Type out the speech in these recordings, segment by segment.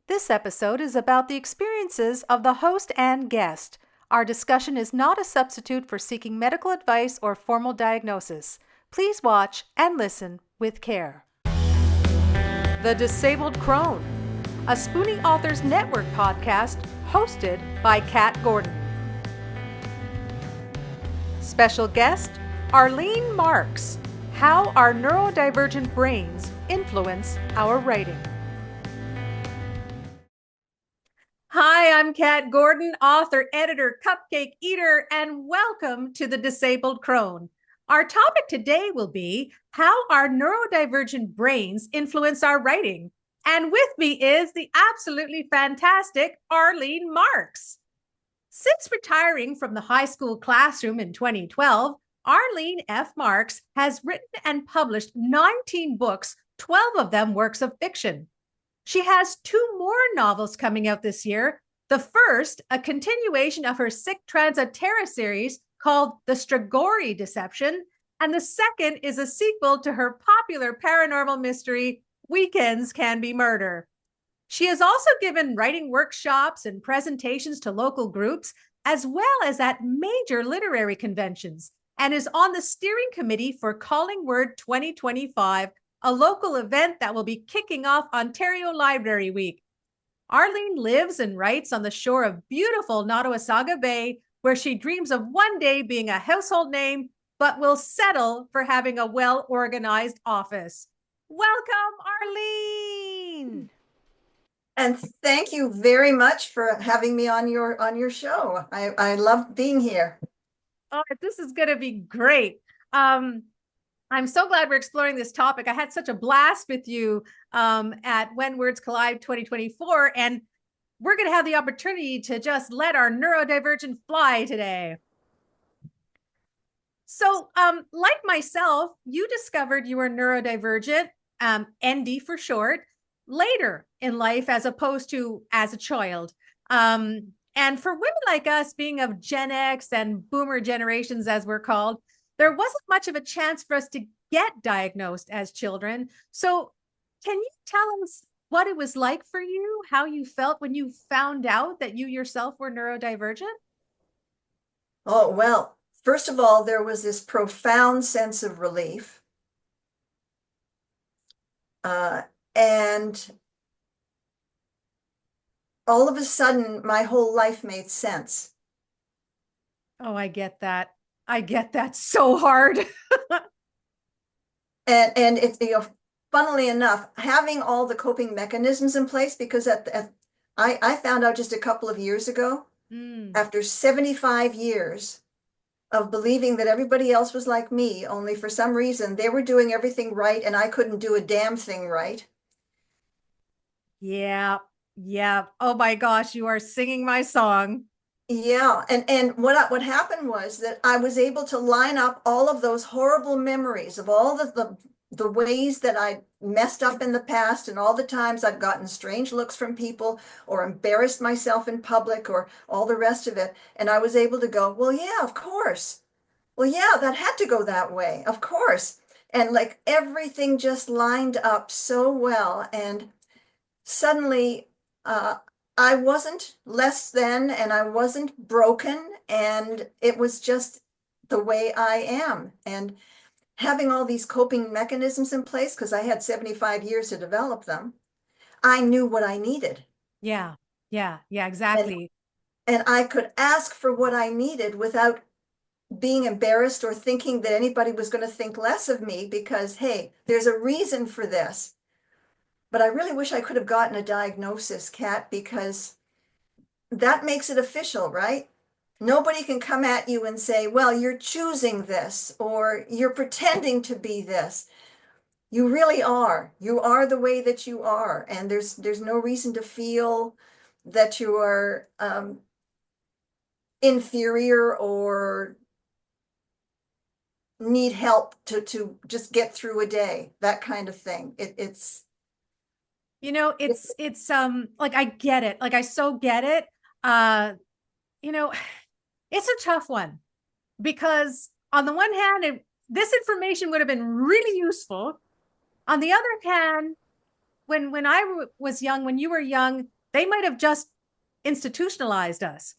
This episode is about the experiences of the host and guest. Our discussion is not a substitute for seeking medical advice or formal diagnosis. Please watch and listen with care. The Disabled Crone, a Spoonie Authors Network podcast hosted by Kat Gordon. Special guest, Arlene Marks, How Our Neurodivergent Brains Influence Our Writing. Hi, I'm Kat Gordon, author, editor, cupcake eater, and welcome to The Disabled Crone. Our topic today will be how our neurodivergent brains influence our writing. And with me is the absolutely fantastic Arlene Marks. Since retiring from the high school classroom in 2012, Arlene F. Marks has written and published 19 books, 12 of them works of fiction. She has 2 more novels coming out this year. The first, a continuation of her Sic Transit Terra series called The Strigoi Deception, and the second is a sequel to her popular paranormal mystery, Weekends Can Be Murder. She has also given writing workshops and presentations to local groups, as well as at major literary conventions, and is on the steering committee for Calling Word 2025, a local event that will be kicking off Ontario Library Week. Arlene lives and writes on the shore of beautiful Nottawasaga Bay, where she dreams of one day being a household name, but will settle for having a well-organized office. Welcome, Arlene! And thank you very much for having me on your show. I love being here. Oh, this is going to be great. I'm so glad we're exploring this topic. I had such a blast with you at When Words Collide 2024, and we're going to have the opportunity to just let our neurodivergent fly today. So, like myself, you discovered you were neurodivergent, ND for short, later in life as opposed to as a child. And for women like us, being of Gen X and boomer generations, as we're called, there wasn't much of a chance for us to get diagnosed as children. So can you tell us what it was like for you, how you felt when you found out that you yourself were neurodivergent? Oh, well, first of all, there was this profound sense of relief. And all of a sudden, my whole life made sense. Oh, I get that. I get that so hard. And it's, funnily enough, having all the coping mechanisms in place, because I found out just a couple of years ago, after 75 years of believing that everybody else was like me, only for some reason they were doing everything right and I couldn't do a damn thing right. Yeah. Yeah. Oh my gosh, you are singing my song. Yeah, and what happened was that I was able to line up all of those horrible memories of all the ways that I messed up in the past and all the times I've gotten strange looks from people or embarrassed myself in public or all the rest of it. And I was able to go, well, yeah, of course. Well, yeah, that had to go that way, of course. And like everything just lined up so well. And suddenly, I wasn't less than and I wasn't broken. And it was just the way I am. And having all these coping mechanisms in place, because I had 75 years to develop them, I knew what I needed. Yeah. Yeah. Yeah, And, exactly. and I could ask for what I needed without being embarrassed or thinking that anybody was going to think less of me because, hey, there's a reason for this. But I really wish I could have gotten a diagnosis, Kat, because that makes it official, right? Nobody can come at you and say, well, you're choosing this or you're pretending to be this. You really are. You are the way that you are. And there's no reason to feel that you are inferior or need help to just get through a day, that kind of thing. It's It's like I get it. Like I so get it. You know, it's a tough one because on the one hand, this information would have been really useful. On the other hand, when I was young, when you were young, they might have just institutionalized us,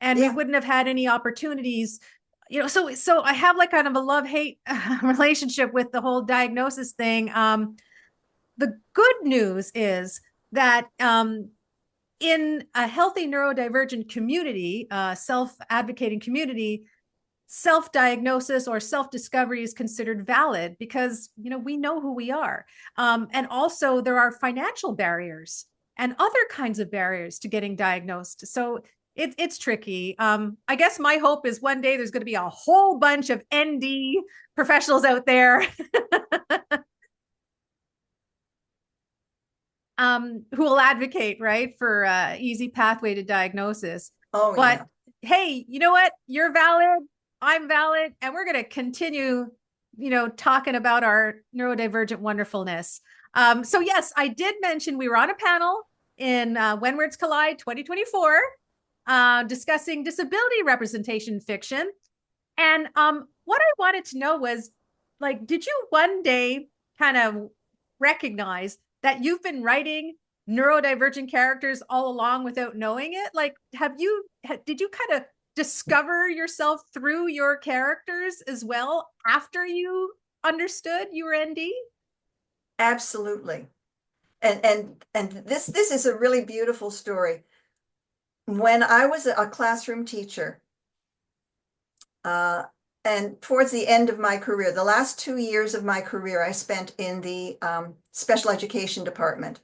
and we Yeah. wouldn't have had any opportunities. So I have like kind of a love-hate relationship with the whole diagnosis thing. The good news is that in a healthy neurodivergent community, self-advocating community, self-diagnosis or self-discovery is considered valid because we know who we are. And also there are financial barriers and other kinds of barriers to getting diagnosed. So it's tricky. I guess my hope is one day there's going to be a whole bunch of ND professionals out there who will advocate, right, for easy pathway to diagnosis. Oh, But yeah. hey, you know what? You're valid, I'm valid, and we're going to continue, talking about our neurodivergent wonderfulness. So yes, I did mention we were on a panel in When Words Collide 2024 discussing disability representation in fiction. And what I wanted to know was, like, did you one day kind of recognize that you've been writing neurodivergent characters all along without knowing it? Like, did you kind of discover yourself through your characters as well after you understood you were ND? Absolutely. And this is a really beautiful story. When I was a classroom teacher, and towards the end of my career, the last 2 years of my career, I spent in the special education department.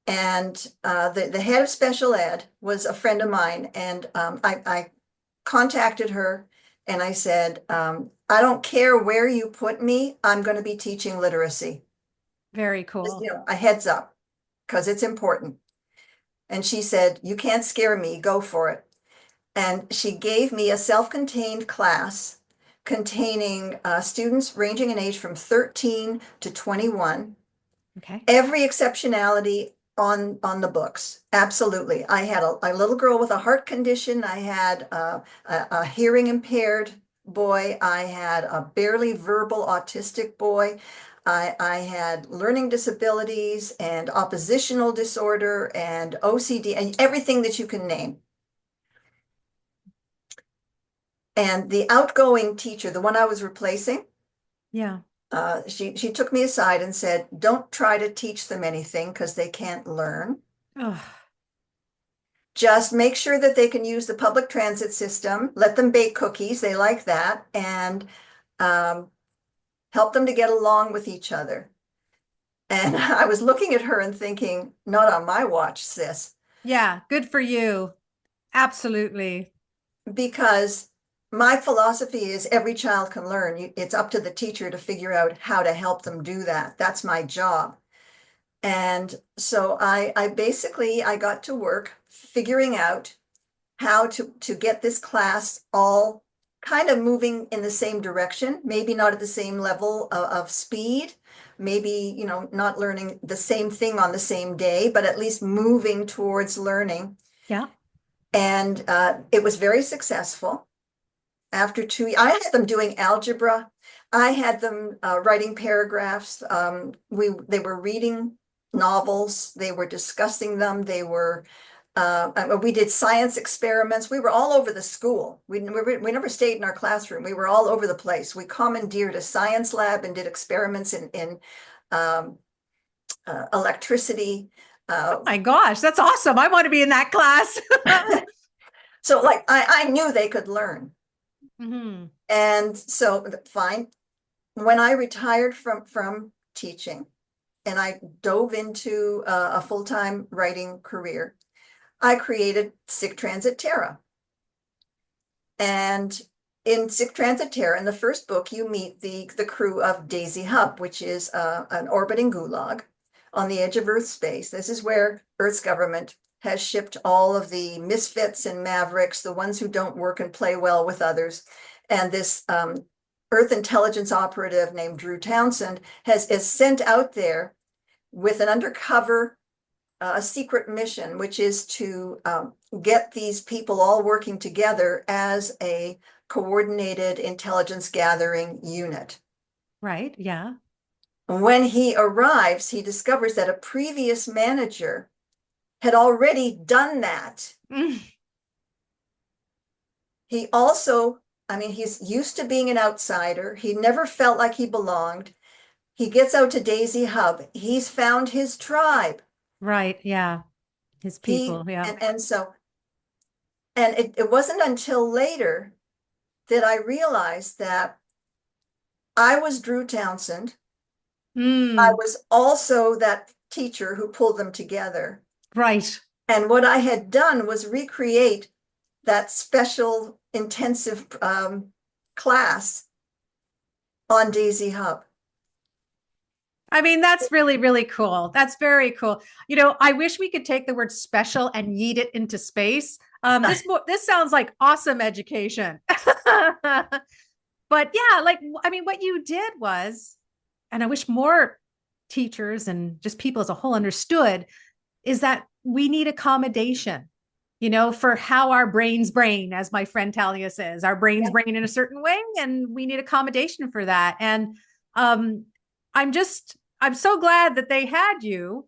And the head of special ed was a friend of mine, and I contacted her and I said, I don't care where you put me, I'm going to be teaching literacy. Very Just, cool. a heads up, because it's important. And she said, you can't scare me, go for it. And she gave me a self-contained class containing students ranging in age from 13 to 21. Okay. Every exceptionality on the books. Absolutely. I had a little girl with a heart condition. I had a hearing impaired boy. I had a barely verbal autistic boy. I had learning disabilities and oppositional disorder and OCD and everything that you can name. And the outgoing teacher, the one I was replacing, Yeah. she took me aside and said, don't try to teach them anything because they can't learn. Oh, Just make sure that they can use the public transit system, let them bake cookies, they like that, and help them to get along with each other. And I was looking at her and thinking, not on my watch, sis. yeah. Good for you. Absolutely. Because my philosophy is every child can learn. It's up to the teacher to figure out how to help them do that. That's my job. And so I basically, I got to work figuring out how to get this class all kind of moving in the same direction, maybe not at the same level of speed, maybe, not learning the same thing on the same day, but at least moving towards learning. Yeah. And it was very successful. After I had them doing algebra. I had them writing paragraphs. They were reading novels. They were discussing them. We did science experiments. We were all over the school. We never stayed in our classroom. We were all over the place. We commandeered a science lab and did experiments in electricity. Oh my gosh, that's awesome. I want to be in that class. So like I knew they could learn. Mm-hmm. And so fine. When I retired from teaching and I dove into a full-time writing career, I created Sick Transit Terra. And in Sick Transit Terra, in the first book, you meet the crew of Daisy Hub, which is an orbiting gulag on the edge of Earth space. This is where Earth's government has shipped all of the misfits and mavericks, the ones who don't work and play well with others. And this Earth intelligence operative named Drew Townsend is sent out there with an undercover, a secret mission, which is to get these people all working together as a coordinated intelligence gathering unit. Right. Yeah. When he arrives, he discovers that a previous manager had already done that. Mm. He also, I mean, he's used to being an outsider. He never felt like he belonged. He gets out to Daisy Hub. He's found his tribe. Right. Yeah. His He people. Yeah. and so and it wasn't until later that I realized that I was Drew Townsend. I Mm. was also that teacher who pulled them together. Right. And what I had done was recreate that special intensive class on Daisy Hub. I mean, that's really, really cool. That's very cool. I wish we could take the word special and yeet it into space. This sounds like awesome education. But yeah, like I mean, what you did was, and I wish more teachers and just people as a whole understood, is that we need accommodation, for how our brain, as my friend Talia says, our brains Yeah. brain in a certain way, and we need accommodation for that. And um, I'm so glad that they had you,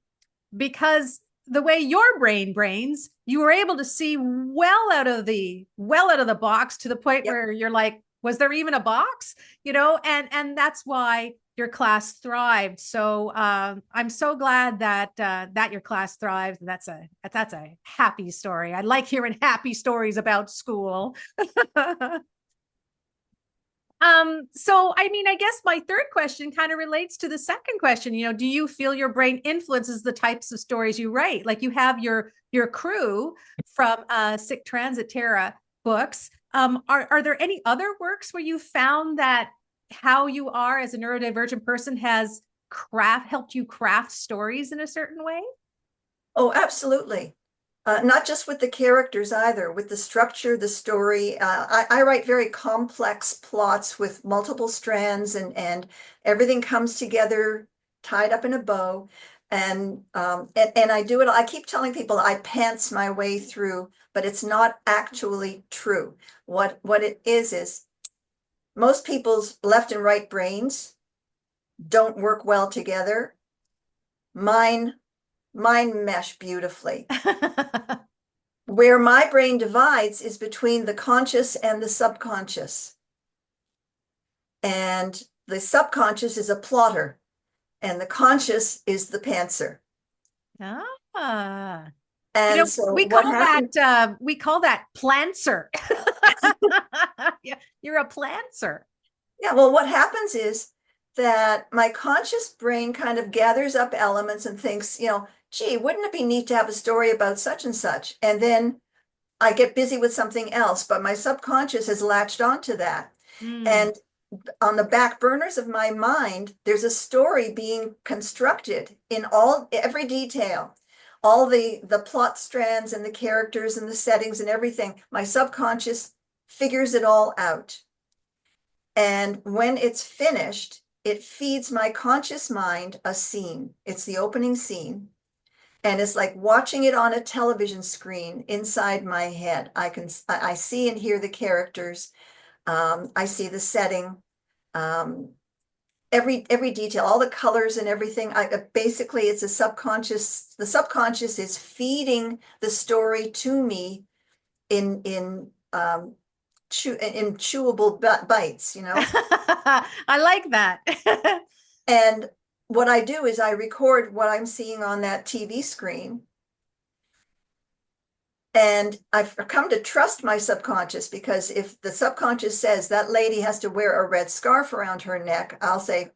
because the way your brains, you were able to see well out of the box, to the point Yep. where you're like, was there even a box? And that's why your class thrived. So I'm so glad that your class thrived. That's a happy story. I like hearing happy stories about school. So I mean, I guess my third question kind of relates to the second question. Do you feel your brain influences the types of stories you write? Like, you have your crew from Sick Transit Terra books. Are there any other works where you found that how you are as a neurodivergent person has helped you craft stories in a certain way? Oh, absolutely. Not just with the characters either, with the structure, the story. I write very complex plots with multiple strands, and everything comes together tied up in a bow. And I do it. I keep telling people I pants my way through, but it's not actually true. What it is most people's left and right brains don't work well together. Mine mine mesh beautifully. Where my brain divides is between the conscious and the subconscious. And the subconscious is a plotter, and the conscious is the pantser. Ah, And so we what call that happened? planter. Yeah, you're a planter. Yeah, well, what happens is that my conscious brain kind of gathers up elements and thinks, gee, wouldn't it be neat to have a story about such and such? And then I get busy with something else, but my subconscious has latched onto that. Mm. And on the back burners of my mind, there's a story being constructed in every detail, all the plot strands and the characters and the settings and everything. My subconscious figures it all out. And when it's finished, it feeds my conscious mind a scene. It's the opening scene. And it's like watching it on a television screen inside my head. I see and hear the characters. I see the setting. Um, every detail, all the colors and everything. Basically, it's a subconscious. The subconscious is feeding the story to me in chewable bites. I like that. And what I do is I record what I'm seeing on that TV screen. And I've come to trust my subconscious, because if the subconscious says that lady has to wear a red scarf around her neck, I'll say,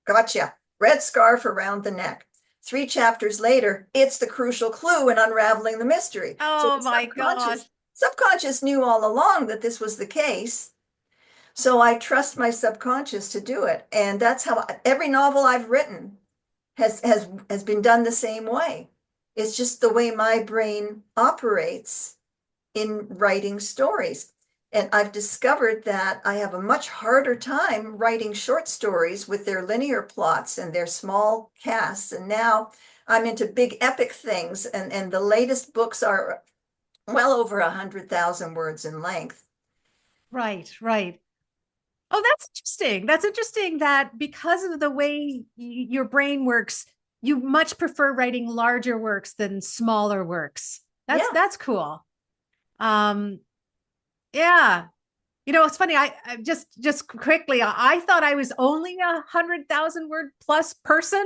gotcha, red scarf around the neck. 3 chapters later, it's the crucial clue in unraveling the mystery. So Oh the my gosh. subconscious knew all along that this was the case. So I trust my subconscious to do it. And that's how every novel I've written has been done the same way. It's just the way my brain operates in writing stories. And I've discovered that I have a much harder time writing short stories with their linear plots and their small casts. And now I'm into big epic things, and the latest books are well over 100,000 words in length. Right, right. Oh, that's interesting. That's interesting that because of the way your brain works, you much prefer writing larger works than smaller works. Yeah. That's cool. Um, yeah. You know, it's funny. I just quickly, I thought I was only 100,000 word plus person.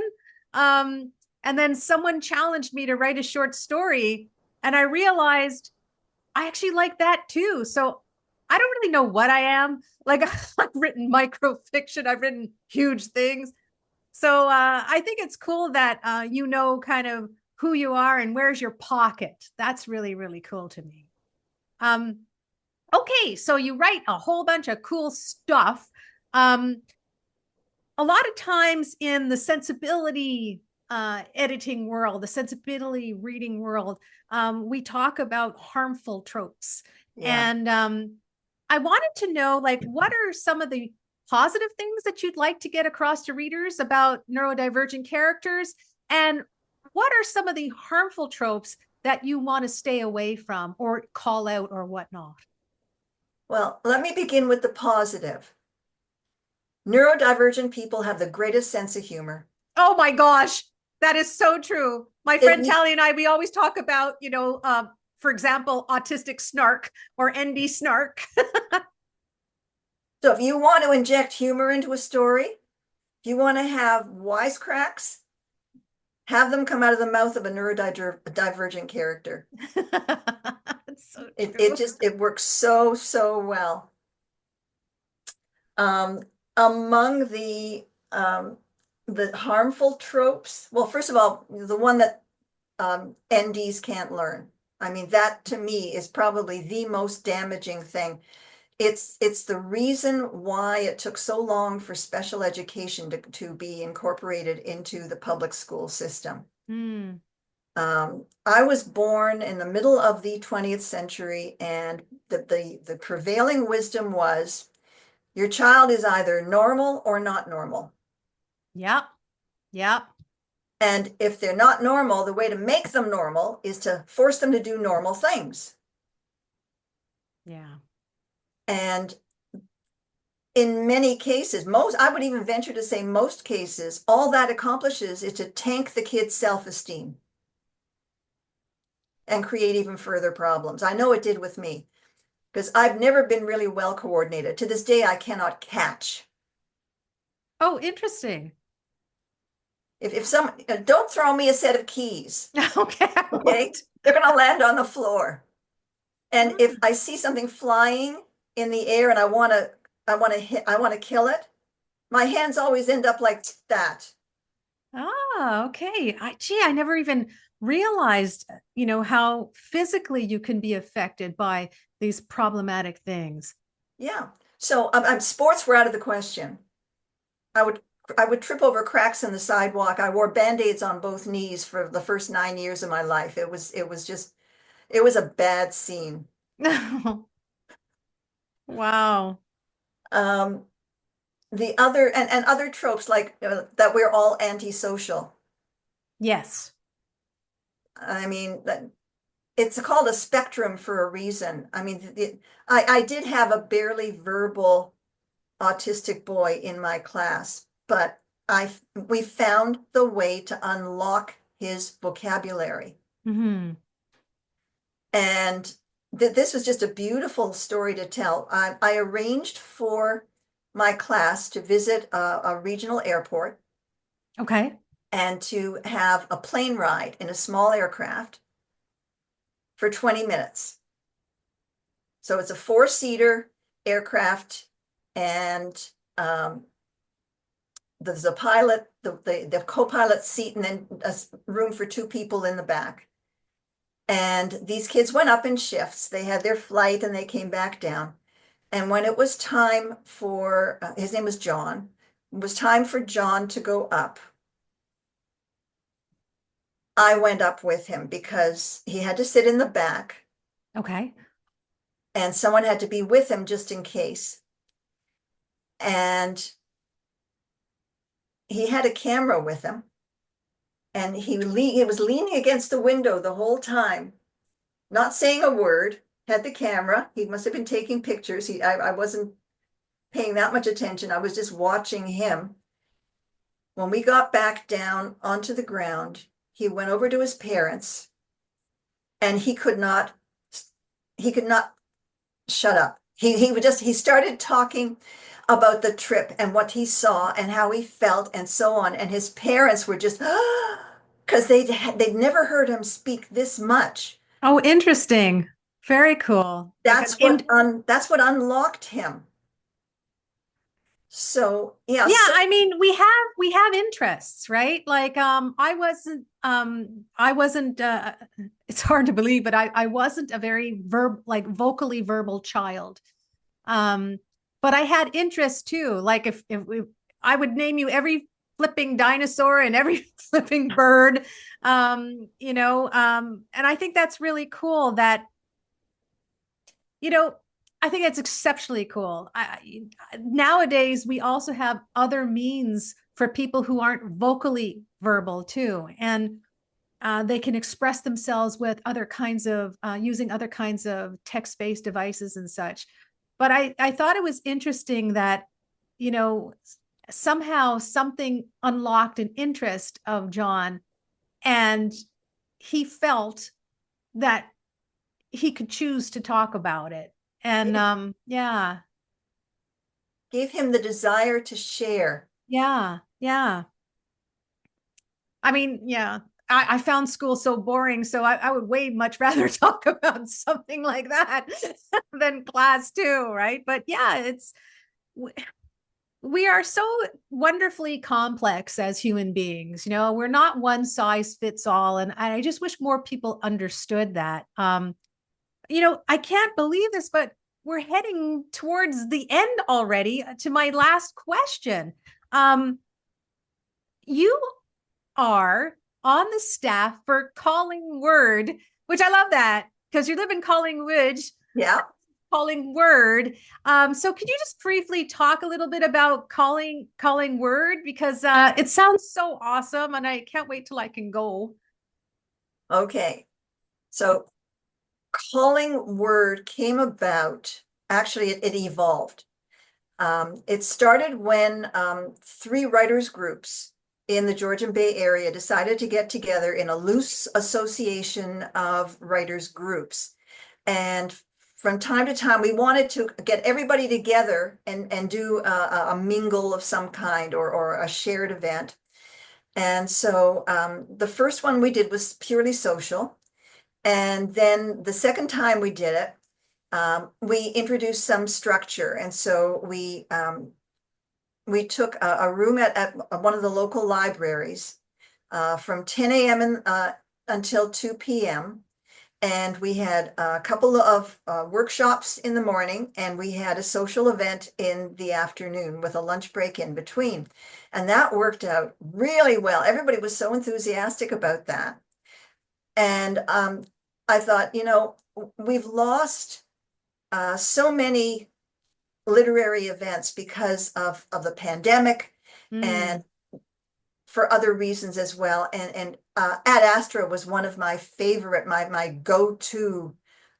Um, and then someone challenged me to write a short story, and I realized I actually like that too. So I don't really know what I am. Like I've written microfiction, I've written huge things. So I think it's cool that you know kind of who you are and where's your pocket. That's really, really cool to me. Um, okay, so you write a whole bunch of cool stuff. Um, a lot of times in the sensibility editing world, the sensibility reading world, we talk about harmful tropes. Yeah. And I wanted to know, like, what are some of the positive things that you'd like to get across to readers about neurodivergent characters? And what are some of the harmful tropes that you want to stay away from or call out or whatnot? Well, let me begin with the positive. Neurodivergent people have the greatest sense of humor. Oh my gosh, that is so true. My friend It, Tally and I, we always talk about, for example, autistic snark or ND snark. so if you want to inject humor into a story, if you want to have wisecracks, have them come out of the mouth of a neurodivergent character. It's so It true. just, it works so, so well. Um, among the harmful tropes, well, first of all, the one that NDs can't learn. I mean, that to me is probably the most damaging thing. It's the reason why it took so long for special education to be incorporated into the public school system. Mm, I was born in the middle of the 20th century, and the prevailing wisdom was your child is either normal or not normal. yep. Yep. And if they're not normal, the way to make them normal is to force them to do normal things. Yeah. And in many cases, I would even venture to say most cases, all that accomplishes is to tank the kid's self-esteem and create even further problems. I know it did with me because I've never been really well coordinated. To this day, I cannot catch. Oh, interesting. If some, don't throw me a set of keys, Okay. I okay? won't. They're going to land on the floor. And if Mm. I see something flying in the air and I want to kill it, my hands always end up like that. Ah, okay. I never even realized, how physically you can be affected by these problematic things. Yeah. So sports were out of the question. I would I would trip over cracks in the sidewalk. I wore band-aids on both knees for the first 9 years of my life. It was a bad scene. Wow. Um, the other and other tropes like that we're all antisocial. Yes. I mean, it's called a spectrum for a reason. I mean, I did have a barely verbal autistic boy in my class, but we found the way to unlock his vocabulary. Hmm. And this was just a beautiful story to tell. I arranged for my class to visit a regional airport Okay. and to have a plane ride in a small aircraft for 20 minutes. So it's a four-seater aircraft, and there's a pilot, the co-pilot seat, and then a room for two people in the back. And these kids went up in shifts. They had their flight and they came back down. And when it was time for, his name was John, it was time for John to go up. I went up with him because he had to sit in the back Okay. and someone had to be with him just in case. And he had a camera with him. And he was leaning against the window the whole time, not saying a word, had the camera. He must have been taking pictures. I wasn't paying that much attention. I was just watching him. When we got back down onto the ground, he went over to his parents and he could not shut up. He started talking about the trip and what he saw and how he felt and so on. And his parents were just, because they'd never heard him speak this much. Oh, interesting. Very cool. Like an That's what unlocked him. So yeah, yeah, so I mean, we have interests, right? Like I wasn't it's hard to believe, but I wasn't a very vocally verbal child. Um, but I had interests too. Like I would name you every flipping dinosaur and every flipping bird. And I think that's really cool that, you know, I think it's exceptionally cool. Nowadays, we also have other means for people who aren't vocally verbal too, and they can express themselves with other kinds of using other kinds of text-based devices and such. But I thought it was interesting that, you know, somehow something unlocked an interest of John, and he felt that he could choose to talk about it. And yeah, gave him the desire to share. yeah, yeah. I mean, yeah, I found school so boring, so I would way much rather talk about something like that than class too, right? But yeah, we are so wonderfully complex as human beings. You know, we're not one size fits all, and I just wish more people understood that. I can't believe this, but we're heading towards the end already to my last question. Um, you are on the staff for Collingwood, which I love that because you live in Collingwood, Yeah. Collingwood. So could you just briefly talk a little bit about Collingwood because it sounds so awesome and I can't wait till I can go. Okay. So Collingwood came about, actually, it evolved. It started when three writers groups in the Georgian Bay area decided to get together in a loose association of writers groups. And from time to time, we wanted to get everybody together and do a mingle of some kind or a shared event. And so the first one we did was purely social. And then the second time we did it, we introduced some structure. And so we took a room at one of the local libraries from 10 a.m. Until 2 p.m. And we had a couple of workshops in the morning, and we had a social event in the afternoon with a lunch break in between. And that worked out really well. Everybody was so enthusiastic about that. And I thought, we've lost so many literary events because of the pandemic and for other reasons as well. And Ad Astra was one of my favorite, my go-to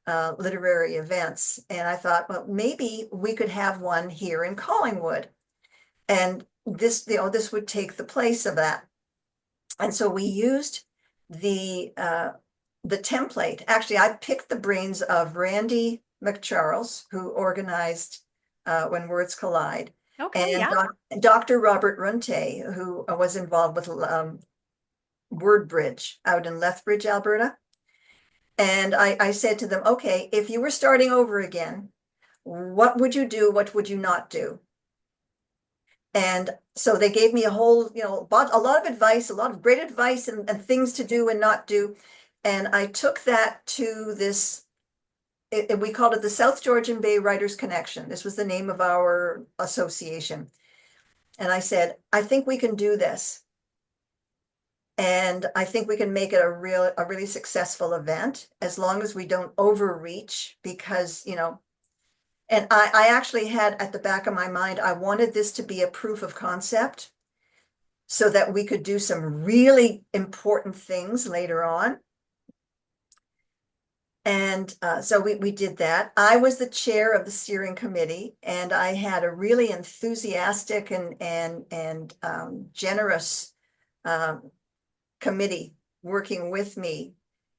literary events. And I thought, well, maybe we could have one here in Collingwood. And this would take the place of that. And so we used the template. Actually, I picked the brains of Randy McCharles, who organized When Words Collide, Okay, and yeah. Dr. Robert Runte, who was involved with WordBridge out in Lethbridge, Alberta. And I said to them, okay, if you were starting over again, what would you do? What would you not do? And so they gave me a whole, a lot of advice, a lot of great advice and things to do and not do. And I took that to this, we called it the South Georgian Bay Writers Connection. This was the name of our association. And I said, I think we can do this. And I think we can make it a really successful event as long as we don't overreach because, and I actually had at the back of my mind, I wanted this to be a proof of concept so that we could do some really important things later on. And so we did that. I was the chair of the steering committee, and I had a really enthusiastic and generous committee working with me,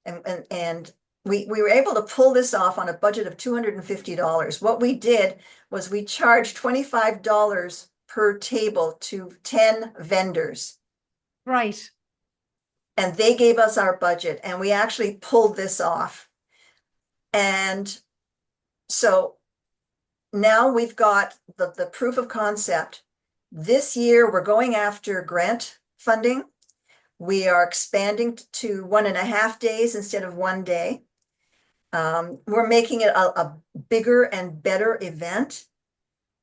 and we were able to pull this off on a budget of $250. What we did was we charged $25 per table to 10 vendors. Right. And they gave us our budget, and we actually pulled this off. And so now we've got the proof of concept. This year, we're going after grant funding. We are expanding to 1.5 days instead of 1 day. We're making it a bigger and better event.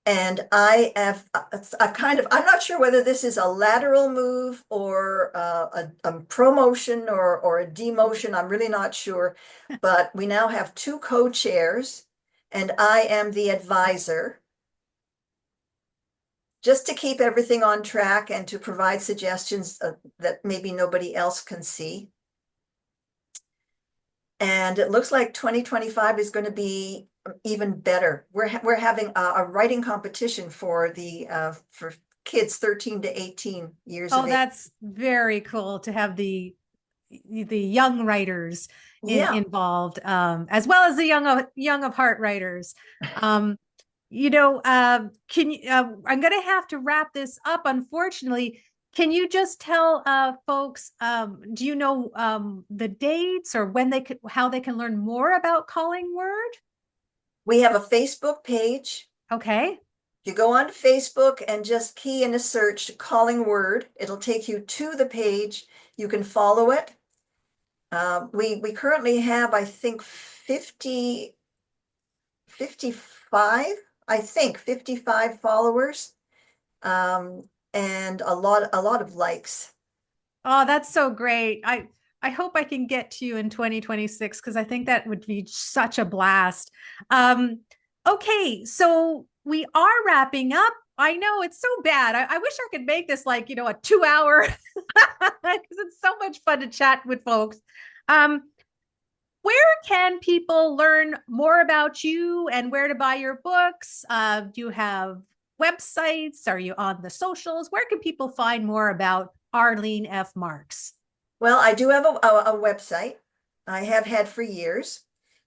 And I have I'm not sure whether this is a lateral move or a promotion or a demotion. I'm really not sure. But we now have 2 co-chairs, and I am the advisor, just to keep everything on track and to provide suggestions that maybe nobody else can see. And it looks like 2025 is going to be even better. We're having a writing competition for kids 13 to 18 years of age. That's very cool to have the young writers involved, as well as the young of heart writers. I'm going to have to wrap this up, unfortunately. Can you just tell folks, do you know the dates or how they can learn more about Calling Word? We have a Facebook page. Okay. You go on to Facebook and just key in a search Calling Word. It'll take you to the page. You can follow it. We currently have, I think, 55 followers, and a lot of likes. Oh, that's so great. I hope I can get to you in 2026, because I think that would be such a blast. Okay, so we are wrapping up. I know it's so bad. I wish I could make this like, a 2-hour, because it's so much fun to chat with folks. Where can people learn more about you and where to buy your books? Do you have websites? Are you on the socials? Where can people find more about Arlene F. Marks? Well, I do have a website. I have had for years,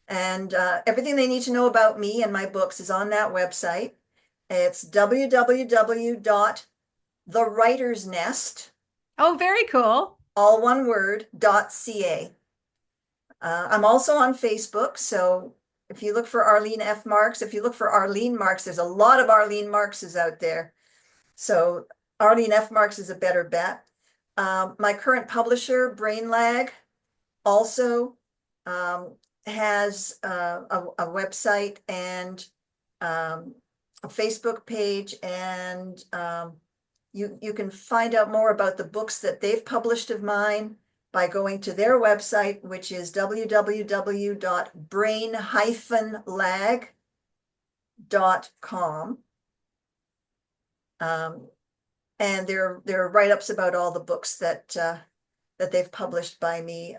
and everything they need to know about me and my books is on that website. It's www.thewritersnest. Oh, very cool. All one word, .ca. I'm also on Facebook, so if you look for Arlene F. Marks, if you look for Arlene Marks, there's a lot of Arlene Markses out there. So Arlene F. Marks is a better bet. My current publisher, Brainlag, also has a website and a Facebook page, and you can find out more about the books that they've published of mine by going to their website, which is www.brain-lag.com. And there are write-ups about all the books that they've published by me.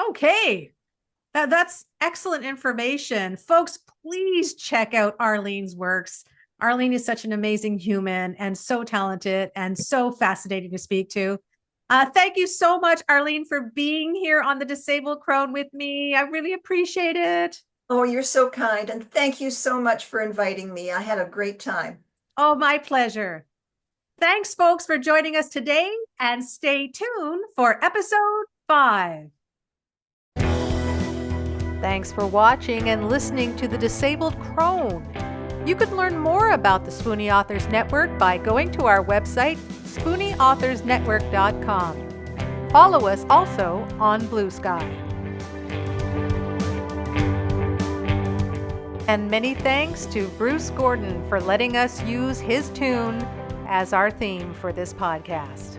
Okay. That's excellent information. Folks, please check out Arlene's works. Arlene is such an amazing human and so talented and so fascinating to speak to. Thank you so much, Arlene, for being here on the Disabled Crone with me. I really appreciate it. Oh, you're so kind. And thank you so much for inviting me. I had a great time. Oh, my pleasure. Thanks, folks, for joining us today, and stay tuned for episode 5. Thanks for watching and listening to The Disabled Crone. You can learn more about the Spoonie Authors Network by going to our website, SpoonieAuthorsNetwork.com. Follow us also on Blue Sky. And many thanks to Bruce Gordon for letting us use his tune as our theme for this podcast.